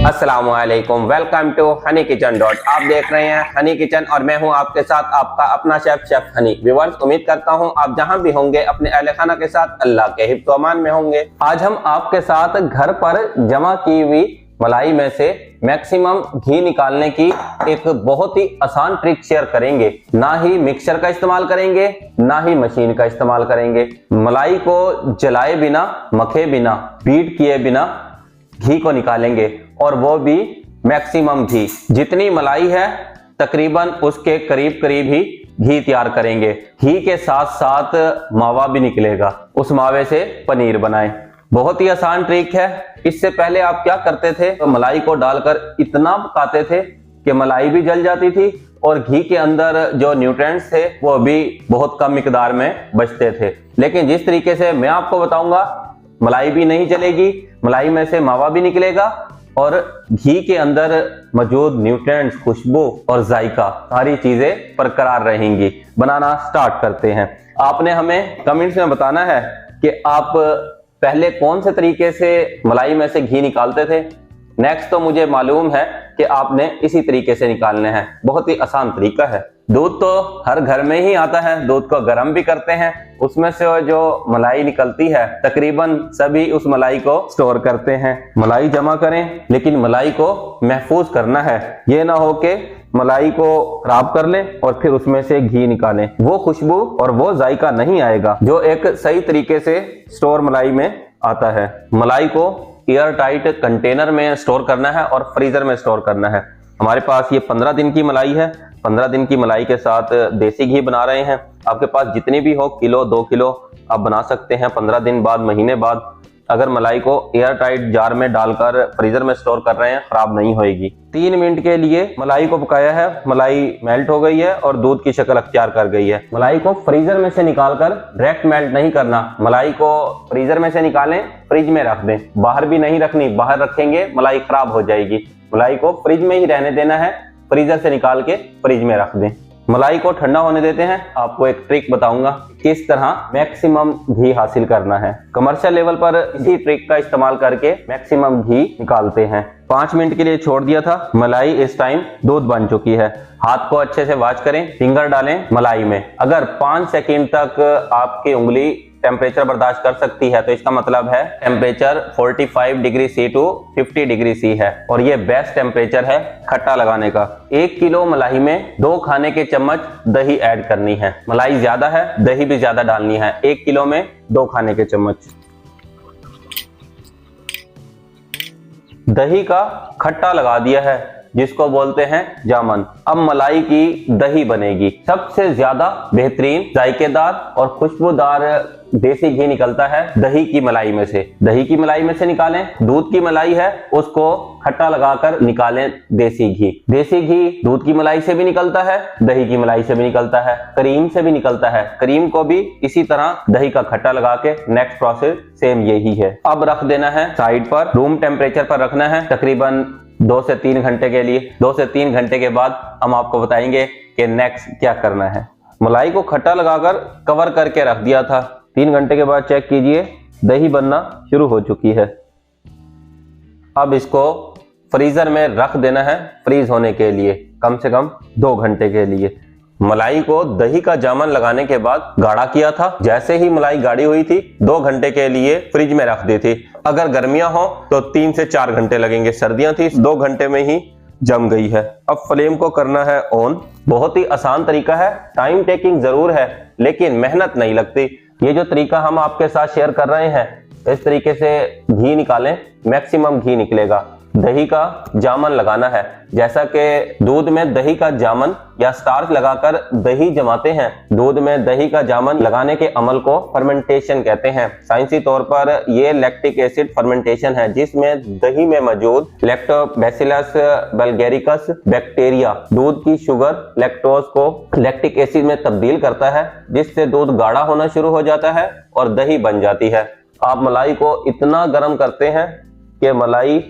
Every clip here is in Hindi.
अस्सलामुअलैकुम, welcome to honey kitchen dot. आप देख रहे हैं हनी किचन और मैं हूं आपके साथ आपका अपना शेफ हनी। व्यूअर्स, उम्मीद करता हूं आप जहां भी होंगे अपने अहले खाना के साथ अल्लाह के हिफ्ज़ अमान में होंगे। आज हम आपके साथ घर पर जमा की हुई मलाई में से मैक्सिमम घी निकालने की एक बहुत ही आसान ट्रिक शेयर करेंगे। ना ही मिक्सर का इस्तेमाल करेंगे, ना ही मशीन का इस्तेमाल करेंगे। मलाई को जलाए बिना, मखे बिना, बीट किए बिना घी को निकालेंगे और वो भी मैक्सिमम घी। जितनी मलाई है तकरीबन उसके करीब करीब ही घी तैयार करेंगे। घी के साथ साथ मावा भी निकलेगा, उस मावे से पनीर बनाएं। बहुत ही आसान ट्रिक है। इससे पहले आप क्या करते थे, तो मलाई को डालकर इतना पकाते थे कि मलाई भी जल जाती थी और घी के अंदर जो न्यूट्रिएंट्स थे वो भी बहुत कम मिकदार में बचते थे। लेकिन जिस तरीके से मैं आपको बताऊंगा, मलाई भी नहीं जलेगी, मलाई में से मावा भी निकलेगा और घी के अंदर मौजूद न्यूट्रिएंट्स, खुशबू और जायका सारी चीजें बरकरार रहेंगी। बनाना स्टार्ट करते हैं। आपने हमें कमेंट्स में बताना है कि आप पहले कौन से तरीके से मलाई में से घी निकालते थे। नेक्स्ट तो मुझे मालूम है कि आपने इसी तरीके से निकालने हैं। बहुत ही आसान तरीका है। दूध तो हर घर में ही आता है, दूध को गर्म भी करते हैं, उसमें से जो मलाई निकलती है तकरीबन सभी उस मलाई को स्टोर करते हैं। मलाई जमा करें, लेकिन मलाई को महफूज करना है। ये ना हो कि मलाई को खराब कर लें और फिर उसमें से घी निकालें। वो खुशबू और वो जायका नहीं आएगा जो एक सही तरीके से स्टोर मलाई में आता है। मलाई को एयर टाइट कंटेनर में स्टोर करना है और फ्रीजर में स्टोर करना है। हमारे पास ये 15 दिन की मलाई है। 15 दिन की मलाई के साथ देसी घी बना रहे हैं। आपके पास जितनी भी हो, किलो 2 किलो आप बना सकते हैं। 15 दिन बाद, महीने बाद अगर मलाई को एयर टाइट जार में डालकर फ्रीजर में स्टोर कर रहे हैं, खराब नहीं होएगी। 3 मिनट के लिए मलाई को पकाया है, मलाई मेल्ट हो गई है और दूध की शक्ल अख्तियार कर गई है। मलाई को फ्रीजर में से निकालकर डायरेक्ट मेल्ट नहीं करना। मलाई को फ्रीजर में से निकालें, फ्रिज में रख दें। बाहर भी नहीं रखनी, बाहर रखेंगे मलाई खराब हो जाएगी। मलाई को फ्रिज में ही रहने देना है, फ्रीजर से निकाल के फ्रिज में रख दें। मलाई को ठंडा होने देते हैं। आपको एक ट्रिक बताऊंगा किस तरह मैक्सिमम घी हासिल करना है। कमर्शियल लेवल पर इसी ट्रिक का इस्तेमाल करके मैक्सिमम घी निकालते हैं। 5 मिनट के लिए छोड़ दिया था। मलाई इस टाइम दूध बन चुकी है। हाथ को अच्छे से वॉश करें, फिंगर डालें मलाई में। अगर 5 सेकंड तक आपकी उंगली टेम्परेचर बर्दाश्त कर सकती है तो इसका मतलब है temperature 45 degree C to 50 degree C है और ये बेस्ट टेम्परेचर है खट्टा लगाने का। 1 किलो मलाई में 2 खाने के चम्मच दही ऐड करनी है। मलाई ज्यादा है, दही भी ज्यादा डालनी है। 1 किलो में 2 खाने के चम्मच दही का खट्टा लगा दिया है, जिसको बोलते हैं जामन। अब मलाई की दही बनेगी। सबसे ज्यादा बेहतरीन, जायकेदार और खुशबूदार देसी घी निकलता है दही की मलाई में से। दही की मलाई में से निकालें। दूध की मलाई है उसको खट्टा लगाकर निकालें देसी घी। देसी घी दूध की मलाई से भी निकलता है, दही की मलाई से भी निकलता है, क्रीम से भी निकलता है। क्रीम को भी इसी तरह दही का खट्टा लगा के नेक्स्ट प्रोसेस सेम यही है। अब रख देना है साइड पर, रूम टेम्परेचर पर रखना है तकरीबन 2 से 3 घंटे के लिए। 2 से 3 घंटे के बाद हम आपको बताएंगे कि नेक्स्ट क्या करना है। मलाई को खट्टा लगाकर कवर करके रख दिया था। 3 घंटे के बाद चेक कीजिए, दही बनना शुरू हो चुकी है। अब इसको फ्रीजर में रख देना है फ्रीज होने के लिए, कम से कम 2 घंटे के लिए। मलाई को दही का जामन लगाने के बाद गाढ़ा किया था। जैसे ही मलाई गाढ़ी हुई थी 2 घंटे के लिए फ्रिज में रख दी थी। अगर गर्मियां हो तो 3 से 4 घंटे लगेंगे। सर्दियां थी 2 घंटे में ही जम गई है। अब फ्लेम को करना है ऑन। बहुत ही आसान तरीका है, टाइम टेकिंग जरूर है लेकिन मेहनत नहीं लगती। ये जो तरीका हम आपके साथ शेयर कर रहे हैं, इस तरीके से घी निकालें, मैक्सिमम घी निकलेगा। दही का जामन लगाना है। जैसा कि दूध में दही का जामन या स्टार्च लगाकर दही जमाते हैं, दूध में दही का जामन लगाने के अमल को फर्मेंटेशन कहते हैं। साइंसी तौर पर ये लैक्टिक एसिड फर्मेंटेशन है, जिसमें दही में मौजूद लैक्टोबैसिलस बल्गैरिकस बैक्टीरिया दूध की शुगर लैक्टोज को लैक्टिक एसिड में तब्दील करता है, जिससे दूध गाढ़ा होना शुरू हो जाता है और दही बन जाती है। आप मलाई को इतना गर्म करते हैं कि मलाई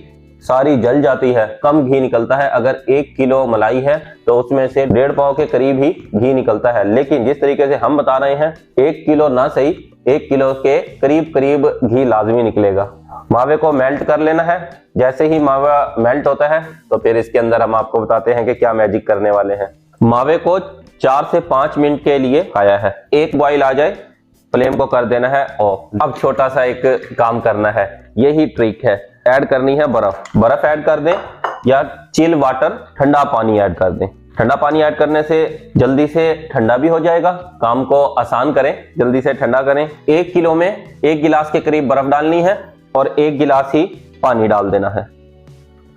सारी जल जाती है। कम घी निकलता है। अगर 1 किलो मलाई है तो उसमें से 1.5 पाव के करीब ही घी निकलता है। लेकिन जिस तरीके से हम बता रहे हैं, 1 किलो ना सही, 1 किलो के करीब करीब घी लाजमी निकलेगा। मावे को मेल्ट कर लेना है। जैसे ही मावा मेल्ट होता है तो फिर इसके अंदर हम आपको बताते हैं कि क्या मैजिक करने वाले हैं। मावे को 4 से 5 मिनट के लिए खाया है। एक बॉईल आ जाए फ्लेम को कर देना है ऑफ। अब छोटा सा एक काम करना है, यही ट्रिक है। ऐड करनी है बर्फ ऐड कर दें या चिल वाटर ठंडा पानी ऐड कर दें। ठंडा पानी ऐड करने से जल्दी से ठंडा भी हो जाएगा। काम को आसान करें, जल्दी से ठंडा करें। 1 किलो में 1 गिलास के करीब बर्फ डालनी है और 1 गिलास ही पानी डाल देना है।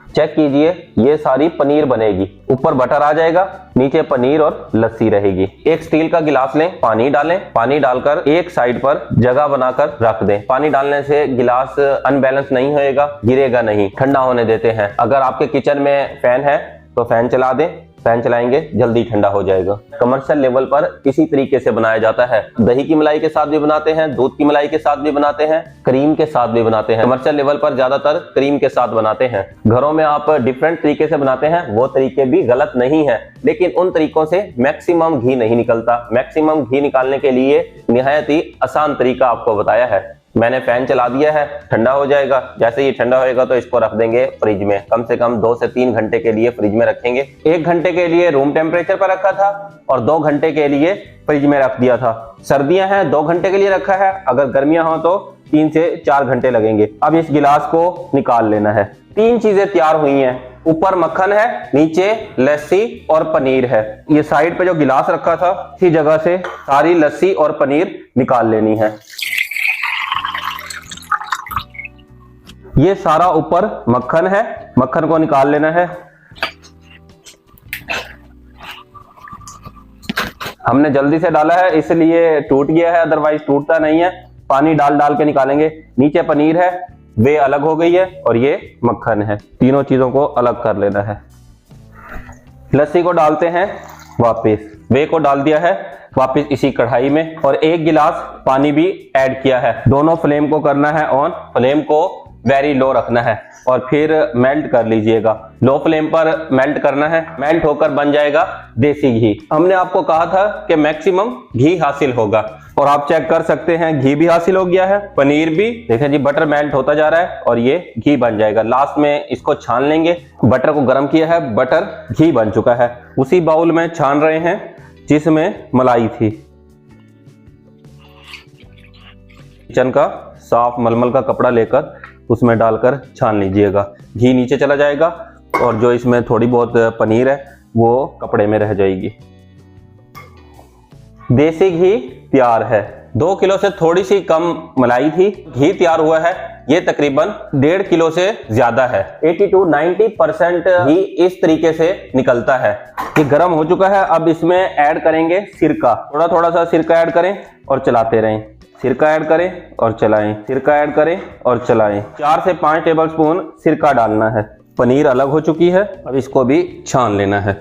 चेक कीजिए, ये सारी पनीर बनेगी। ऊपर बटर आ जाएगा, नीचे पनीर और लस्सी रहेगी। एक स्टील का गिलास लें, पानी डालें। पानी डालकर एक साइड पर जगह बनाकर रख दें। पानी डालने से गिलास अनबैलेंस नहीं होएगा, गिरेगा नहीं। ठंडा होने देते हैं। अगर आपके किचन में फैन है तो फैन चला दें। फैन चलाएंगे जल्दी ठंडा हो जाएगा। कमर्शियल लेवल पर इसी तरीके से बनाया जाता है। दही की मलाई के साथ भी बनाते हैं, दूध की मलाई के साथ भी बनाते हैं, क्रीम के साथ भी बनाते हैं। कमर्शियल लेवल पर ज्यादातर क्रीम के साथ बनाते हैं। घरों में आप डिफरेंट तरीके से बनाते हैं, वो तरीके भी गलत नहीं है, लेकिन उन तरीकों से मैक्सिमम घी नहीं निकलता। मैक्सिमम घी निकालने के लिए निहायत ही आसान तरीका आपको बताया है। मैंने फैन चला दिया है, ठंडा हो जाएगा। जैसे ही ठंडा होएगा तो इसको रख देंगे फ्रिज में। कम से कम 2 से 3 घंटे के लिए फ्रिज में रखेंगे। 1 घंटे के लिए रूम टेम्परेचर पर रखा था और 2 घंटे के लिए फ्रिज में रख दिया था। सर्दियां हैं 2 घंटे के लिए रखा है, अगर गर्मियां हो तो 3 से 4 घंटे लगेंगे। अब इस गिलास को निकाल लेना है। 3 चीजें तैयार हुई हैं। ऊपर मक्खन है, नीचे लस्सी और पनीर है। ये साइड पे जो गिलास रखा था इसी जगह से सारी लस्सी और पनीर निकाल लेनी है। ये सारा ऊपर मक्खन है, मक्खन को निकाल लेना है। हमने जल्दी से डाला है इसलिए टूट गया है, अदरवाइज टूटता नहीं है। पानी डाल डाल के निकालेंगे। नीचे पनीर है, वे अलग हो गई है, और ये मक्खन है। तीनों चीजों को अलग कर लेना है। लस्सी को डालते हैं वापस, वे को डाल दिया है वापस इसी कढ़ाई में, और 1 गिलास पानी भी ऐड किया है। दोनों फ्लेम को करना है ऑन। फ्लेम को वेरी लो रखना है और फिर मेल्ट कर लीजिएगा। लो फ्लेम पर मेल्ट करना है। मेल्ट होकर बन जाएगा देसी घी। हमने आपको कहा था कि मैक्सिमम घी हासिल होगा, और आप चेक कर सकते हैं घी भी हासिल हो गया है, पनीर भी। देखें जी, बटर मेल्ट होता जा रहा है और ये घी बन जाएगा। लास्ट में इसको छान लेंगे। बटर को गर्म किया है, बटर घी बन चुका है। उसी बाउल में छान रहे हैं जिसमें मलाई थी। किचन का साफ मलमल का कपड़ा लेकर उसमें डालकर छान लीजिएगा। घी नीचे चला जाएगा और जो इसमें थोड़ी बहुत पनीर है वो कपड़े में रह जाएगी। देसी घी तैयार है। 2 किलो से थोड़ी सी कम मलाई थी। घी तैयार हुआ है, ये तकरीबन 1.5 किलो से ज्यादा है। 80 to 90% घी इस तरीके से निकलता है। ये गर्म हो चुका है। अब इसमें ऐड करेंगे सिरका। थोड़ा थोड़ा सा सिरका ऐड करें और चलाते रहें। सिरका ऐड करें और चलाएं, सिरका ऐड करें और चलाएं। 4 से 5 टेबलस्पून सिरका डालना है। पनीर अलग हो चुकी है, अब इसको भी छान लेना है।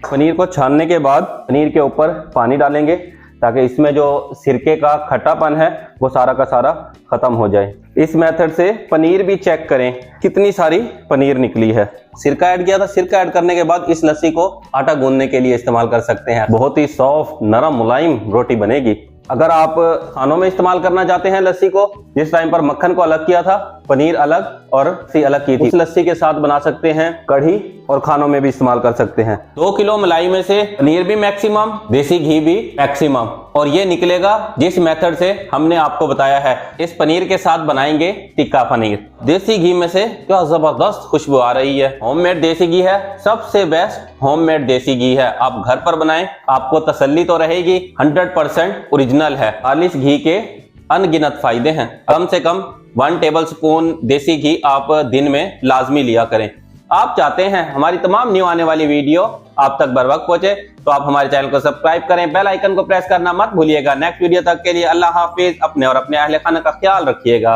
पनीर को छानने के बाद पनीर के ऊपर पानी डालेंगे ताकि इसमें जो सिरके का खट्टापन है वो सारा का सारा खत्म हो जाए। इस मेथड से पनीर भी चेक करें कितनी सारी पनीर निकली है। सिरका ऐड किया था। सिरका ऐड करने के बाद इस लस्सी को आटा गूंदने के लिए इस्तेमाल कर सकते हैं। बहुत ही सॉफ्ट नरम मुलायम रोटी बनेगी। अगर आप खानों में इस्तेमाल करना चाहते हैं लस्सी को, जिस टाइम पर मक्खन को अलग किया था, पनीर अलग और लस्सी अलग की थी, उस लस्सी के साथ बना सकते हैं कढ़ी और खानों में भी इस्तेमाल कर सकते हैं। 2 किलो मलाई में से पनीर भी मैक्सिमम, देसी घी भी मैक्सिमम, और ये निकलेगा जिस मेथड से हमने आपको बताया है। इस पनीर के साथ बनाएंगे टिक्का पनीर। देसी घी में से क्या जबरदस्त खुशबू आ रही है। होममेड देसी घी है, सबसे बेस्ट होममेड देसी घी है। आप घर पर बनाएं, आपको तसल्ली तो रहेगी। 100% ओरिजिनल है। खालिश घी के अनगिनत फायदे हैं। कम से कम 1 टेबलस्पून देसी घी आप दिन में लाजमी लिया करें। आप चाहते हैं हमारी तमाम न्यू आने वाली वीडियो आप तक बर वक्त पहुंचे तो आप हमारे चैनल को सब्सक्राइब करें, बेल आइकन को प्रेस करना मत भूलिएगा। नेक्स्ट वीडियो तक के लिए अल्लाह हाफिज। अपने और अपने अहले खाना का ख्याल रखिएगा।